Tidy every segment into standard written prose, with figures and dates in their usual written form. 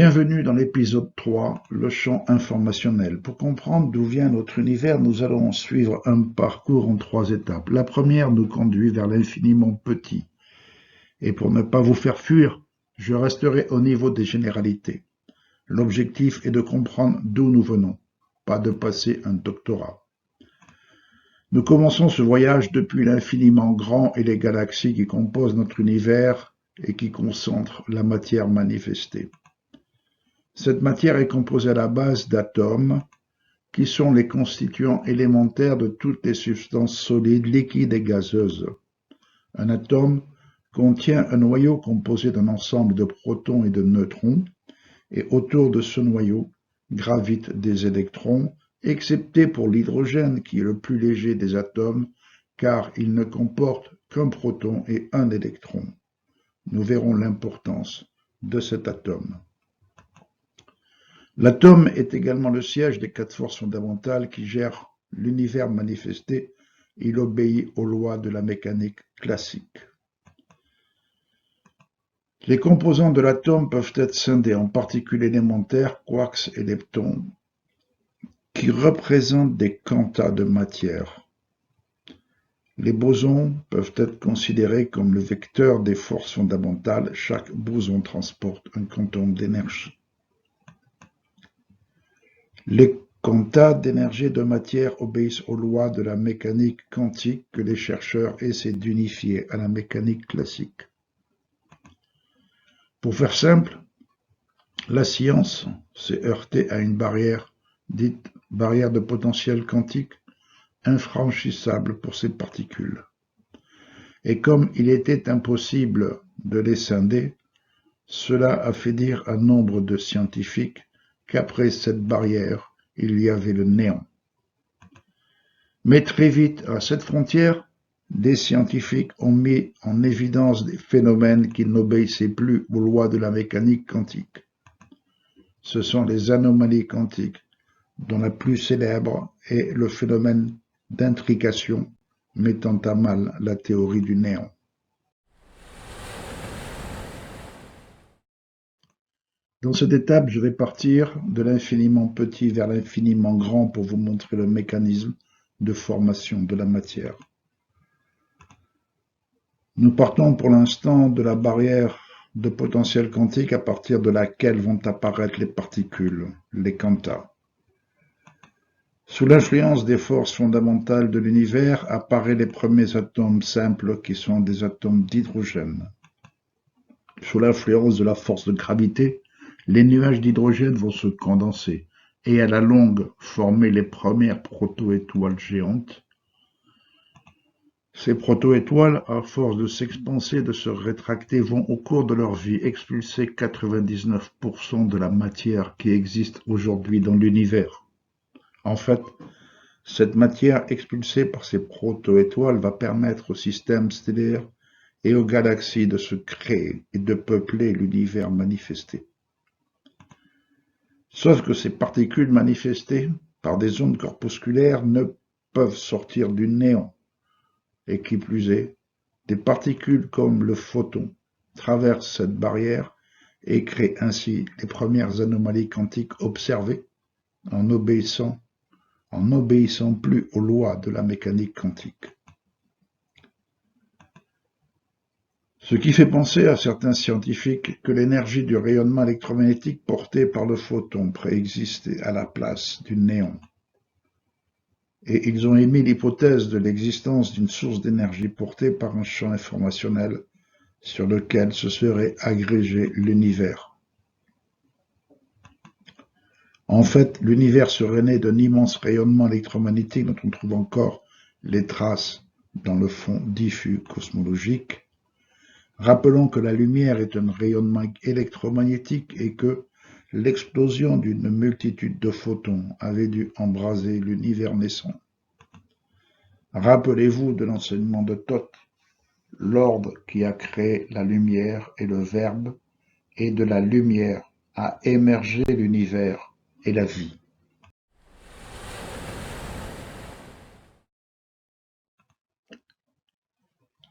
Bienvenue dans l'épisode 3, le champ informationnel. Pour comprendre d'où vient notre univers, nous allons suivre un parcours en 3 étapes. La première nous conduit vers l'infiniment petit. Et pour ne pas vous faire fuir, je resterai au niveau des généralités. L'objectif est de comprendre d'où nous venons, pas de passer un doctorat. Nous commençons ce voyage depuis l'infiniment grand et les galaxies qui composent notre univers et qui concentrent la matière manifestée. Cette matière est composée à la base d'atomes, qui sont les constituants élémentaires de toutes les substances solides, liquides et gazeuses. Un atome contient un noyau composé d'un ensemble de protons et de neutrons, et autour de ce noyau gravitent des électrons, excepté pour l'hydrogène qui est le plus léger des atomes, car il ne comporte qu'un proton et un électron. Nous verrons l'importance de cet atome. L'atome est également le siège des 4 forces fondamentales qui gèrent l'univers manifesté. Il obéit aux lois de la mécanique classique. Les composants de l'atome peuvent être scindés en particules élémentaires, quarks et leptons, qui représentent des quantas de matière. Les bosons peuvent être considérés comme le vecteur des forces fondamentales. Chaque boson transporte un quantum d'énergie. Les quantas d'énergie et de matière obéissent aux lois de la mécanique quantique que les chercheurs essaient d'unifier à la mécanique classique. Pour faire simple, la science s'est heurtée à une barrière, dite barrière de potentiel quantique, infranchissable pour ces particules. Et comme il était impossible de les scinder, cela a fait dire à nombre de scientifiques qu'après cette barrière, il y avait le néant. Mais très vite, à cette frontière, des scientifiques ont mis en évidence des phénomènes qui n'obéissaient plus aux lois de la mécanique quantique. Ce sont les anomalies quantiques, dont la plus célèbre est le phénomène d'intrication, mettant à mal la théorie du néant. Dans cette étape, je vais partir de l'infiniment petit vers l'infiniment grand pour vous montrer le mécanisme de formation de la matière. Nous partons pour l'instant de la barrière de potentiel quantique à partir de laquelle vont apparaître les particules, les quantas. Sous l'influence des forces fondamentales de l'univers apparaissent les premiers atomes simples qui sont des atomes d'hydrogène. Sous l'influence de la force de gravité, les nuages d'hydrogène vont se condenser et à la longue former les premières proto-étoiles géantes. Ces proto-étoiles, à force de s'expanser, de se rétracter, vont au cours de leur vie expulser 99% de la matière qui existe aujourd'hui dans l'univers. En fait, cette matière expulsée par ces proto-étoiles va permettre au système stellaire et aux galaxies de se créer et de peupler l'univers manifesté. Sauf que ces particules manifestées par des ondes corpusculaires ne peuvent sortir du néant. Et qui plus est, des particules comme le photon traversent cette barrière et créent ainsi les premières anomalies quantiques observées en n'obéissant plus aux lois de la mécanique quantique. Ce qui fait penser à certains scientifiques que l'énergie du rayonnement électromagnétique porté par le photon préexistait à la place du néant. Et ils ont émis l'hypothèse de l'existence d'une source d'énergie portée par un champ informationnel sur lequel se serait agrégé l'univers. En fait, l'univers serait né d'un immense rayonnement électromagnétique dont on trouve encore les traces dans le fond diffus cosmologique. Rappelons que la lumière est un rayonnement électromagnétique et que l'explosion d'une multitude de photons avait dû embraser l'univers naissant. Rappelez-vous de l'enseignement de Thoth, l'ordre qui a créé la lumière et le Verbe, et de la lumière a émergé l'univers et la vie.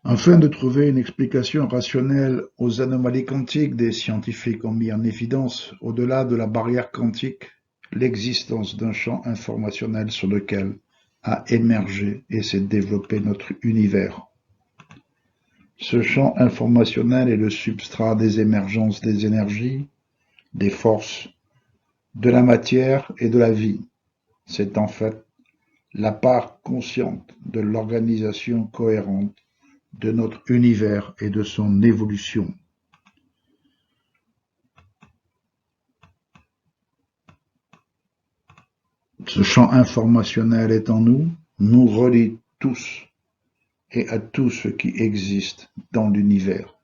Afin de trouver une explication rationnelle aux anomalies quantiques, des scientifiques ont mis en évidence, au-delà de la barrière quantique, l'existence d'un champ informationnel sur lequel a émergé et s'est développé notre univers. Ce champ informationnel est le substrat des émergences des énergies, des forces, de la matière et de la vie. C'est en fait la part consciente de l'organisation cohérente de notre univers et de son évolution. Ce champ informationnel est en nous, nous relie tous et à tout ce qui existe dans l'univers.